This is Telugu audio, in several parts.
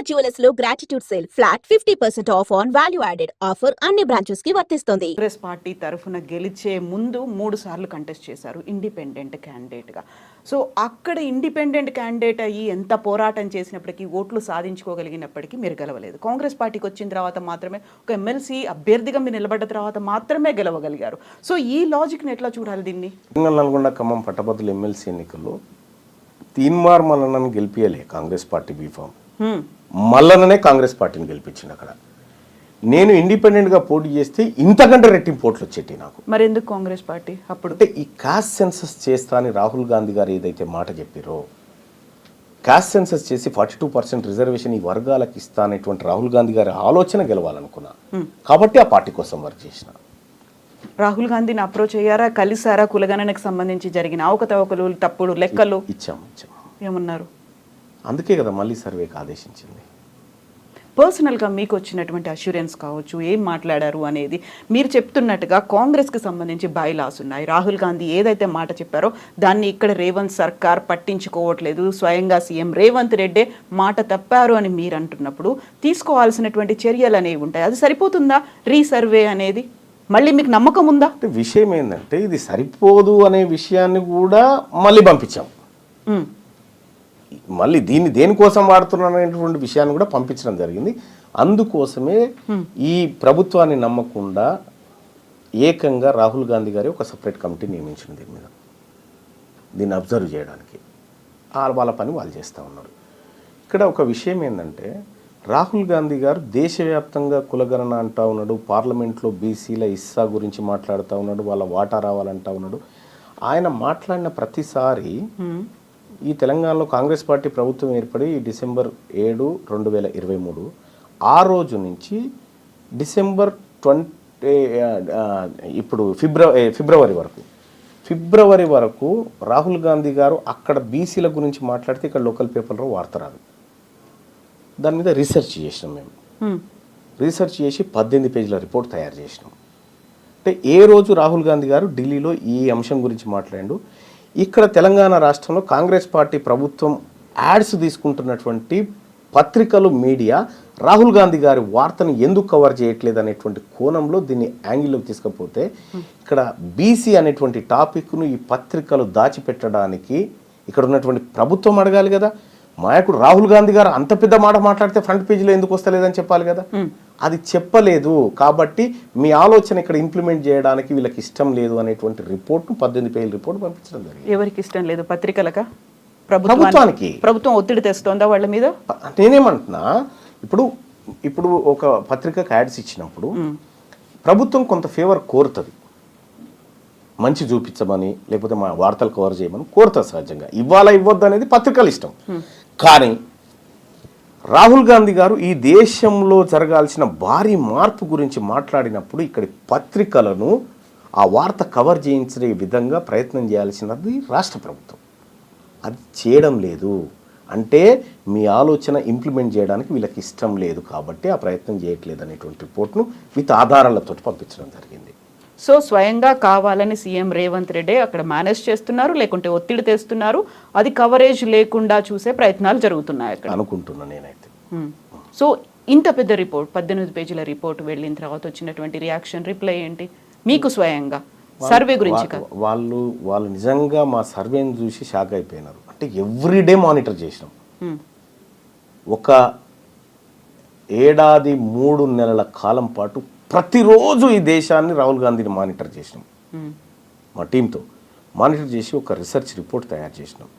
జ్యువెలర్స్ లో gratitude sale flat 50% of on value added offer అన్ని బ్రాంచెస్ కి వర్తిస్తుంది. కాంగ్రెస్ పార్టీ తరఫున గెలిచే ముందు 3 సార్లు కంటెస్ట్ చేశారు ఇండిపెండెంట్ క్యాండిడేట్గా. సో అక్కడ ఇండిపెండెంట్ క్యాండిడేట్ అయ్యి ఎంత పోరాటం చేసినప్పటికీ ఓట్లు సాధించుకోగలిగినప్పటికీ మీరు గెలవలేదు. కాంగ్రెస్ పార్టీకి వచ్చిన తర్వాత మాత్రమే ఒక ఎమ్మెల్సీ అభ్యర్థిగా మీరు నిలబడ్డ తర్వాత మాత్రమే గెలవగలిగారు. సో ఈ లాజిక్ని ఎట్లా చూడాలి దీన్ని? నల్గొండ ఖమ్మం పట్టభద్రుల ఎమ్మెల్సీ ఎన్నికల్లో తీన్మార్ మల్లన్నను గెలిపియలే కాంగ్రెస్ పార్టీ బీఫామ్, మల్లన్ననే కాంగ్రెస్ పార్టీని గెలిపించింది. అక్కడ నేను ఇండిపెండెంట్గా పోటీ చేస్తే ఇంతకంటే రెట్టింపు ఓట్లు వచ్చేటి నాకు. మరి ఎందుకు కాంగ్రెస్ పార్టీ అప్పుడు ఈ కాస్ట్ సెన్సస్ చేస్తా అని రాహుల్ గాంధీ గారు ఏదైతే మాట చెప్పారో, కాస్ట్ సెన్సస్ చేసి 42% రిజర్వేషన్ ఈ వర్గాలకు ఇస్తా అనేటువంటి రాహుల్ గాంధీ గారి ఆలోచన గెలవాలనుకున్నా కాబట్టి ఆ పార్టీ కోసం వర్క్ చేసిన. రాహుల్ గాంధీని అప్రోచ్ అయ్యారా, కలిసారా? కులగణనకు సంబంధించి జరిగిన అవకతవకలు, తప్పుడు లెక్కలు ఇచ్చాము. ఏమన్నారు? అందుకే కదా మళ్ళీ సర్వేకి ఆదేశించింది. పర్సనల్గా మీకు వచ్చినటువంటి అష్యూరెన్స్ కావచ్చు, ఏం మాట్లాడారు అనేది. మీరు చెప్తున్నట్టుగా కాంగ్రెస్కి సంబంధించి బైలాస్ ఉన్నాయి. రాహుల్ గాంధీ ఏదైతే మాట చెప్పారో దాన్ని ఇక్కడ రేవంత్ సర్కార్ పట్టించుకోవట్లేదు. స్వయంగా సీఎం రేవంత్ రెడ్డే మాట తప్పారు అని మీరు అంటున్నప్పుడు తీసుకోవాల్సినటువంటి చర్యలు అనేవి ఉంటాయి. అది సరిపోతుందా రీసర్వే అనేది? మళ్ళీ మీకు నమ్మకం ఉందా? అంటే విషయం ఏంటంటే ఇది సరిపోదు అనే విషయాన్ని కూడా మళ్ళీ పంపించాం. మళ్ళీ దీన్ని దేనికోసం వాడుతున్నాను అనేటువంటి విషయాన్ని కూడా పంపించడం జరిగింది. అందుకోసమే ఈ ప్రభుత్వాన్ని నమ్మకుండా ఏకంగా రాహుల్ గాంధీ గారి ఒక సపరేట్ కమిటీ నియమించింది దీని మీద, దీన్ని అబ్జర్వ్ చేయడానికి. వాళ్ళ పని వాళ్ళు చేస్తూ ఉన్నారు. ఇక్కడ ఒక విషయం ఏంటంటే రాహుల్ గాంధీ గారు దేశవ్యాప్తంగా కులగణన అంటూ ఉన్నాడు, పార్లమెంట్లో బీసీల ఇస్సా గురించి మాట్లాడుతూ ఉన్నాడు, వాళ్ళ వాటా రావాలంటూ ఉన్నాడు. ఆయన మాట్లాడిన ప్రతిసారి ఈ తెలంగాణలో కాంగ్రెస్ పార్టీ ప్రభుత్వం ఏర్పడి December 7, 2023 ఆ రోజు నుంచి December 20 ఇప్పుడు ఫిబ్రవరి వరకు రాహుల్ గాంధీ గారు అక్కడ బీసీల గురించి మాట్లాడితే ఇక్కడ లోకల్ పేపర్లో వార్త రాదు. దాని మీద రీసెర్చ్ చేసినాం మేము. రీసెర్చ్ చేసి 18 పేజీల రిపోర్ట్ తయారు చేసినాం. అంటే ఏ రోజు రాహుల్ గాంధీ గారు ఢిల్లీలో ఈ అంశం గురించి మాట్లాడాడు, ఇక్కడ తెలంగాణ రాష్ట్రంలో కాంగ్రెస్ పార్టీ ప్రభుత్వం యాడ్స్ తీసుకుంటున్నటువంటి పత్రికలు, మీడియా రాహుల్ గాంధీ గారి వార్తను ఎందుకు కవర్ చేయట్లేదు అనేటువంటి కోణంలో దీన్ని యాంగిల్లోకి తీసుకపోతే ఇక్కడ బీసీ అనేటువంటి టాపిక్ను ఈ పత్రికలు దాచిపెట్టడానికి ఇక్కడ ఉన్నటువంటి ప్రభుత్వం అడగాలి కదా. నాయకుడు రాహుల్ గాంధీ గారు అంత పెద్ద మాట మాట్లాడితే ఫ్రంట్ పేజీలో ఎందుకు వస్తలేదని చెప్పాలి కదా. అది చెప్పలేదు కాబట్టి మీ ఆలోచన ఇక్కడ ఇంప్లిమెంట్ చేయడానికి వీళ్ళకి ఇష్టం లేదు అనేటువంటి రిపోర్ట్ను 18 పేజీల రిపోర్ట్ పంపించడం జరిగింది. ఎవరికి ఇష్టం లేదు? పత్రికలకా, ప్రభుత్వానికి? ప్రభుత్వం ఒత్తిడి తెస్తోందా వాళ్ళ మీద? నేనేమంటున్నా, ఇప్పుడు ఒక పత్రికకు యాడ్స్ ఇచ్చినప్పుడు ప్రభుత్వం కొంత ఫేవర్ కోరుతుంది, మంచి చూపించమని లేకపోతే మా వార్తలు కవర్ చేయమని కోరుతుంది సహజంగా. ఇవ్వద్దు అనేది పత్రికలు ఇష్టం. కానీ రాహుల్ గాంధీ గారు ఈ దేశంలో జరగాల్సిన భారీ మార్పు గురించి మాట్లాడినప్పుడు ఇక్కడి పత్రికలను ఆ వార్త కవర్ చేయించే విధంగా ప్రయత్నం చేయాల్సినది రాష్ట్ర ప్రభుత్వం. అది చేయడం లేదు. అంటే మీ ఆలోచన ఇంప్లిమెంట్ చేయడానికి వీళ్ళకి ఇష్టం లేదు కాబట్టి ఆ ప్రయత్నం చేయట్లేదు అనేటువంటి రిపోర్ట్ను విత్ ఆధారాలతో పంపించడం జరిగింది. సో స్వయంగా కావాలని సీఎం రేవంత్ రెడ్డి అక్కడ మేనేజ్ చేస్తున్నారు, లేకుంటే ఒత్తిడి తెస్తున్నారు, అది కవరేజ్ లేకుండా చూసే ప్రయత్నాలు జరుగుతున్నాయి అక్కడ అనుకుంటున్నా నేనైతే. సో ఇంత పెద్ద రిపోర్ట్, 18 పేజీల రిపోర్ట్ వెళ్ళిన తర్వాత వచ్చినటువంటి రియాక్షన్, రిప్లై ఏంటి మీకు? స్వయంగా సర్వే గురించి వాళ్ళు నిజంగా మా సర్వేని చూసి షాక్ అయిపోయినారు. అంటే ఎవ్రీడే మానిటర్ చేసినాం. ఒక ఏడాది 3 నెలల కాలం పాటు ప్రతిరోజు ఈ దేశాన్ని రాహుల్ గాంధీని మానిటర్ చేసినాం. మా టీంతో మానిటర్ చేసి ఒక రీసెర్చ్ రిపోర్ట్ తయారు చేసినాం.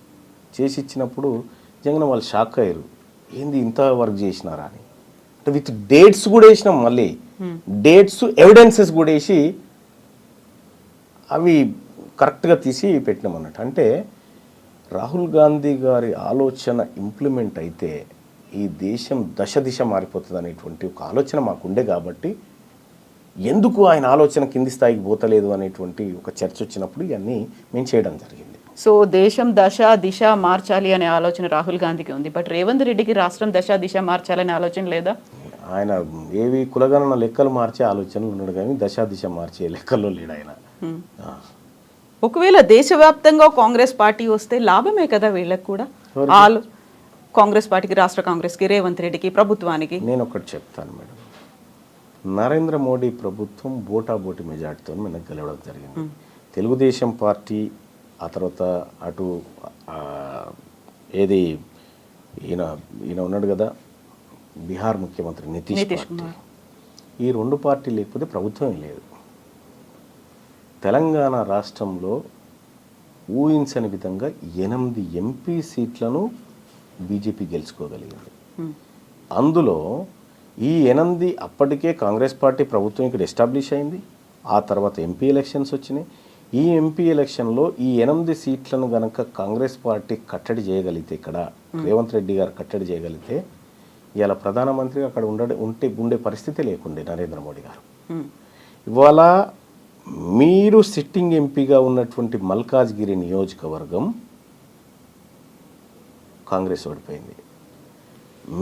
చేసి ఇచ్చినప్పుడు నిజంగా వాళ్ళు షాక్ అయ్యారు, ఏంది ఇంత వర్క్ చేసినారా అని. అంటే విత్ డేట్స్ కూడా వేసినాం, మళ్ళీ డేట్స్ ఎవిడెన్సెస్ కూడా వేసి అవి కరెక్ట్గా తీసి పెట్టినాం అన్నట్టు. అంటే రాహుల్ గాంధీ గారి ఆలోచన ఇంప్లిమెంట్ అయితే ఈ దేశం దశ మారిపోతుంది అనేటువంటి ఒక ఆలోచన మాకుండే కాబట్టి ఎందుకు ఆయన ఆలోచన కింది స్థాయికి పోతలేదు అనేటువంటి ఒక చర్చ వచ్చినప్పుడు ఇవన్నీ మేము చేయడం జరిగింది. సో దేశం దిశ మార్చాలి అనే ఆలోచన రాహుల్ గాంధీకి ఉంది, బట్ రేవంత్ రెడ్డికి రాష్ట్రం దిశ మార్చాలనే ఆలోచన లేదా? ఆయన ఏవి కులగణన లెక్కలు మార్చే ఆలోచనలు ఉన్నాడు కానీ దిశ మార్చే లెక్కల్లో లేడు ఆయన. ఒకవేళ దేశవ్యాప్తంగా కాంగ్రెస్ పార్టీ వస్తే లాభమే కదా వీళ్ళకి కూడా. కాంగ్రెస్ పార్టీకి, రాష్ట్ర కాంగ్రెస్కి, రేవంత్ రెడ్డికి, ప్రభుత్వానికి? నేను ఒకటి చెప్తాను మేడం, నరేంద్ర మోడీ ప్రభుత్వం బోటాబోటి మెజార్టీతో మనకు గెలవడం జరిగింది. తెలుగుదేశం పార్టీ ఆ తర్వాత అటు ఏది ఈయన ఉన్నాడు కదా బీహార్ ముఖ్యమంత్రి నితీష్ పార్టీ, ఈ రెండు పార్టీలు లేకపోతే ప్రభుత్వం లేదు. తెలంగాణ రాష్ట్రంలో ఊహించని విధంగా 8 ఎంపీ సీట్లను బీజేపీ గెలుచుకోగలిగింది. అందులో ఈ 8 అప్పటికే కాంగ్రెస్ పార్టీ ప్రభుత్వం ఇక్కడ ఎస్టాబ్లిష్ అయింది. ఆ తర్వాత ఎంపీ ఎలక్షన్స్ వచ్చినాయి. ఈ ఎంపీ ఎలక్షన్లో ఈ 8 సీట్లను గనక కాంగ్రెస్ పార్టీ కట్టడి చేయగలిగితే, ఇక్కడ రేవంత్ రెడ్డి గారు కట్టడి చేయగలిగితే ఇవాళ ప్రధానమంత్రి అక్కడ ఉండే పరిస్థితి లేకుండే నరేంద్ర మోడీ గారు. ఇవాళ మీరు సిట్టింగ్ ఎంపీగా ఉన్నటువంటి మల్కాజ్గిరి నియోజకవర్గం కాంగ్రెస్ ఓడిపోయింది.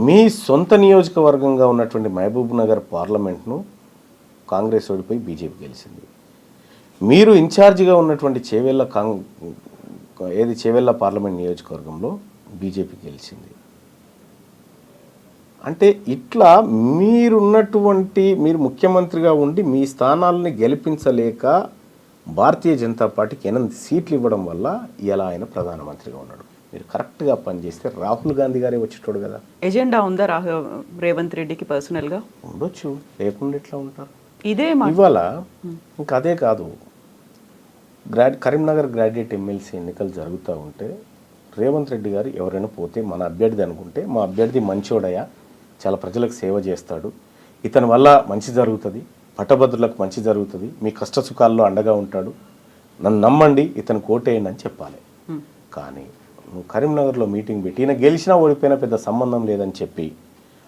మీ సొంత నియోజకవర్గంగా ఉన్నటువంటి మహబూబ్ నగర్ పార్లమెంట్ను కాంగ్రెస్ ఓడిపోయి బీజేపీ గెలిచింది. మీరు ఇన్ఛార్జిగా ఉన్నటువంటి చేవెళ్ళ పార్లమెంట్ నియోజకవర్గంలో బీజేపీ గెలిచింది. అంటే ఇట్లా మీరు ముఖ్యమంత్రిగా ఉండి మీ స్థానాలని గెలిపించలేక భారతీయ జనతా పార్టీకి 8 సీట్లు ఇవ్వడం వల్ల ఇలా ఆయన ప్రధానమంత్రిగా ఉన్నాడు. మీరు కరెక్ట్గా పనిచేస్తే రాహుల్ గాంధీ గారే వచ్చేటోడు కదా. ఎజెండా ఉందా రేవంత్ రెడ్డికి పర్సనల్గా? ఉండొచ్చు, లేకుండా ఎట్లా ఉంటారు? ఇదే ఇవాళ ఇంకా అదే కాదు, కరీంనగర్ గ్రాడ్యుయేట్ ఎమ్మెల్సీ ఎన్నికలు జరుగుతూ ఉంటే రేవంత్ రెడ్డి గారు ఎవరైనా పోతే మన అభ్యర్థి అనుకుంటే, మా అభ్యర్థి మంచోడయా, చాలా ప్రజలకు సేవ చేస్తాడు, ఇతని వల్ల మంచి జరుగుతుంది, పట్టభద్రులకు మంచి జరుగుతుంది, మీ కష్ట సుఖాల్లో అండగా ఉంటాడు, నన్ను నమ్మండి, ఇతను కోటేయండి అని చెప్పాలి. కానీ నువ్వు కరీంనగర్లో మీటింగ్ పెట్టి ఈయన గెలిచినా ఓడిపోయినా పెద్ద సంబంధం లేదని చెప్పి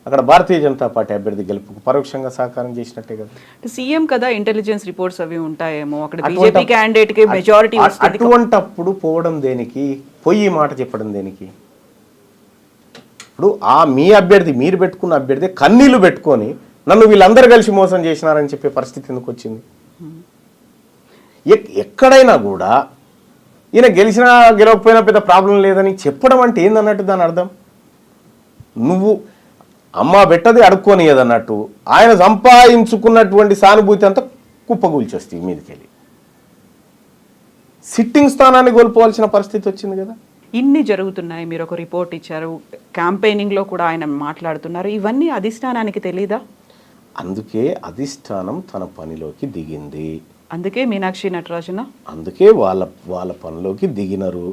అక్కడ భారతీయ జనతా పార్టీ అభ్యర్థి గెలుపుకు పరోక్షంగా సహకారం చేసినట్టే కదా. సీఎం కదా, ఇంటెలిజెన్స్ రిపోర్ట్స్ అవి ఉంటాయేమో, అక్కడ బీజేపీ క్యాండిడేట్ కి మెజారిటీ వస్తుంది. అటువంటప్పుడు పోవడం దేనికి, పోయి మాట చెప్పడం దేనికి? ఇప్పుడు మీ అభ్యర్థి, మీరు పెట్టుకున్న అభ్యర్థి కన్నీళ్లు పెట్టుకొని నన్ను వీళ్ళందరూ కలిసి మోసం చేసినారని చెప్పే పరిస్థితి ఎందుకు వచ్చింది? ఎక్కడైనా కూడా ఈయన గెలిచినా గెలవకపోయినా పెద్ద ప్రాబ్లం లేదని చెప్పడం అంటే ఏందన్నట్టు దాని అర్థం. నువ్వు అమ్మ పెట్టది అడుక్కొని ఏదన్నట్టు ఆయన సంపాదించుకున్నటువంటి సానుభూతి అంతా కుప్పగూల్చొస్తుంది మీదకి వెళ్ళి. సిట్టింగ్ స్థానాన్ని కోల్పోవాల్సిన పరిస్థితి వచ్చింది కదా. ఇన్ని జరుగుతున్నాయి, మీరు ఒక రిపోర్ట్ ఇచ్చారు, క్యాంపెయినింగ్లో కూడా ఆయన మాట్లాడుతున్నారు, ఇవన్నీ అధిష్టానానికి తెలీదా? అందుకే అధిష్టానం తన పనిలోకి దిగింది. అందుకే మీనాక్షి నటరాజన అందుకే వాళ్ళ పనిలోకి దిగినారు.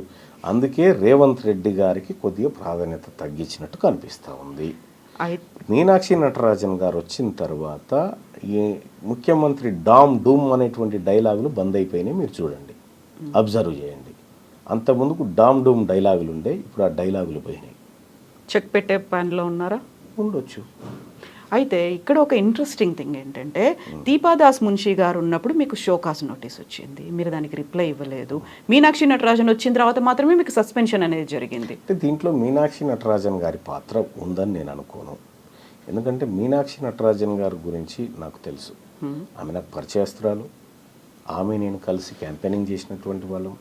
అందుకే రేవంత్ రెడ్డి గారికి కొద్దిగా ప్రాధాన్యత తగ్గించినట్టు కనిపిస్తూ ఉంది. మీనాక్షి నటరాజన్ గారు వచ్చిన తర్వాత ఈ ముఖ్యమంత్రి డామ్ డూమ్ అనేటువంటి డైలాగులు బంద్ అయిపోయినాయి. మీరు చూడండి, అబ్జర్వ్ చేయండి. అంతకుముందుకు డామ్ డూమ్ డైలాగులు ఉండే, ఇప్పుడు ఆ డైలాగులు పోయినాయి. చెక్ పెట్టే పనిలో ఉన్నారా? ఉండొచ్చు. అయితే ఇక్కడ ఒక ఇంట్రెస్టింగ్ థింగ్ ఏంటంటే, దీపాదాస్ మున్షి గారు ఉన్నప్పుడు మీకు షోకాస్ నోటీస్ వచ్చింది, మీరు దానికి రిప్లై ఇవ్వలేదు. మీనాక్షి నటరాజన్ వచ్చిన తర్వాత మాత్రమే మీకు సస్పెన్షన్ అనేది జరిగింది. అంటే దీంట్లో మీనాక్షి నటరాజన్ గారి పాత్ర ఉందని నేను అనుకోను. ఎందుకంటే మీనాక్షి నటరాజన్ గారి గురించి నాకు తెలుసు. ఆమె నాకు పరిచయస్తురాలు, ఆమె నేను కలిసి క్యాంపెయినింగ్ చేసినటువంటి వాళ్ళం.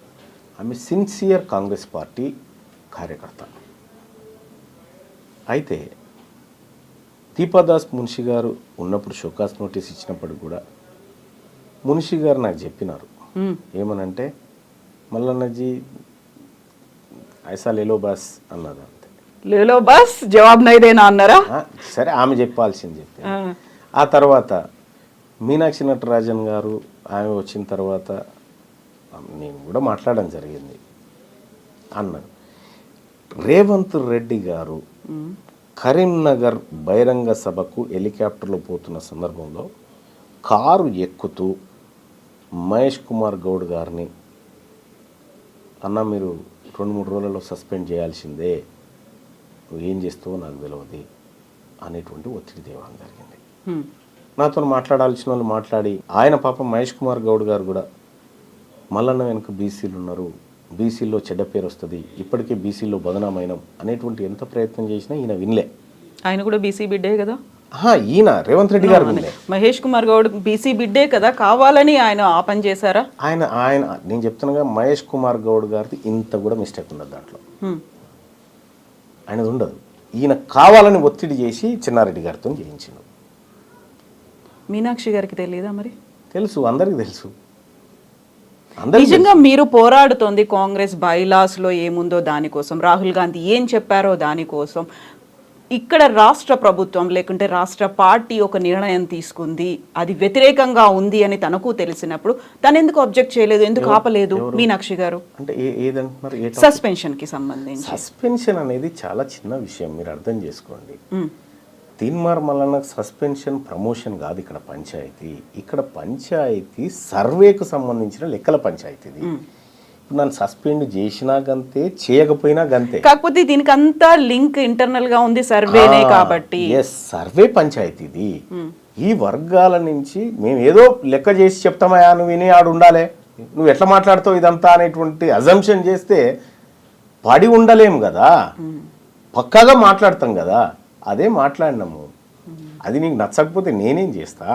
ఆమె సిన్సియర్ కాంగ్రెస్ పార్టీ కార్యకర్త. అయితే దీపాదాస్ మున్షి గారు ఉన్నప్పుడు షోకాస్ నోటీస్ ఇచ్చినప్పుడు కూడా మున్షి గారు నాకు చెప్పినారు, ఏమనంటే మల్లన్నజీ ఐసా లేలో బాస్ అన్నది. అంతే, లేలో బాస్ జవాబు నైదేనా అన్నారా? సరే, ఆమె చెప్పాల్సింది చెప్పి. ఆ తర్వాత మీనాక్షి నటరాజన్ గారు ఆమె వచ్చిన తర్వాత నేను కూడా మాట్లాడడం జరిగింది అన్నారు. రేవంత్ రెడ్డి గారు కరీంనగర్ బహిరంగ సభకు హెలికాప్టర్లో పోతున్న సందర్భంలో కారు ఎక్కుతూ మహేష్ కుమార్ గౌడ్ గారిని, అన్న మీరు 2-3 రోజులలో సస్పెండ్ చేయాల్సిందే, నువ్వు ఏం చేస్తావో నాకు తెలియదు అనేటువంటి ఒత్తిడి తేవడం జరిగింది. నాతో మాట్లాడాల్సిన వాళ్ళు మాట్లాడి, ఆయన పాపం మహేష్ కుమార్ గౌడ్ గారు కూడా మల్లన్న వెనుక బీసీలు ఉన్నారు, బీసీల్లో చెడ్డ పేరు వస్తుంది, ఇప్పటికే బీసీల్లో బదనామైనం అనేటువంటి ఎంత ప్రయత్నం చేసినా ఈయన వినలే. ఆయన కూడా బీసీ బిడ్డే కదా. ఈయన రేవంత్ రెడ్డి గారు వినలే. మహేష్ కుమార్ గౌడ్ బీసీ బిడ్డే కదా, కావాలని ఆయన ఆ పని చేశారా? ఆయన నేను చెప్తున్నాగా, మహేష్ కుమార్ గౌడ్ గారిది ఇంత కూడా మిస్టేక్ ఉన్నది దాంట్లో. ఆయనది ఉండదు. ఈయన కావాలని ఒత్తిడి చేసి చిన్నారెడ్డి గారితో చేయించిండు. మీనాక్షి గారికి తెలియదా మరి? తెలుసు, అందరికీ తెలుసు. అందరికీ నిజంగా మీరు పోరాడుతోంది కాంగ్రెస్ బైలాస్ లో ఏముందో దానికోసం, రాహుల్ గాంధీ ఏం చెప్పారో దానికోసం. ఇక్కడ రాష్ట్ర ప్రభుత్వం లేకుంటే రాష్ట్ర పార్టీ ఒక నిర్ణయం తీసుకుంది, అది వ్యతిరేకంగా ఉంది అని తనకు తెలిసినప్పుడు తను ఎందుకు అబ్జెక్ట్ చేయలేదు, ఎందుకు ఆపలేదు మీనాక్షి గారు? అంటే ఏదంటున్నారు? సస్పెన్షన్ కి సంబంధించి. సస్పెన్షన్ అనేది చాలా చిన్న విషయం, మీరు అర్థం చేసుకోండి. తీన్మార్ మల్లన్న సస్పెన్షన్ ప్రమోషన్ కాదు ఇక్కడ పంచాయతీ. ఇక్కడ పంచాయతీ సర్వేకు సంబంధించిన లెక్కల పంచాయతీది. నన్ను సస్పెండ్ చేసినా గంతే, చేయకపోయినా గంతే. కాకపోతే దీనికి అంతా లింక్ ఇంటర్నల్ గా ఉంది సర్వేనే కాబట్టి. సర్వే పంచాయతీది. ఈ వర్గాల నుంచి మేము ఏదో లెక్క చేసి చెప్తామయా, నువ్వు విని ఆడు ఉండాలి, నువ్వు ఎట్లా మాట్లాడుతావు ఇదంతా అనేటువంటి అజంప్షన్ చేస్తే పడి ఉండలేము కదా, పక్కాగా మాట్లాడతాం కదా. అదే మాట్లాడినాము. అది నీకు నచ్చకపోతే నేనేం చేస్తా?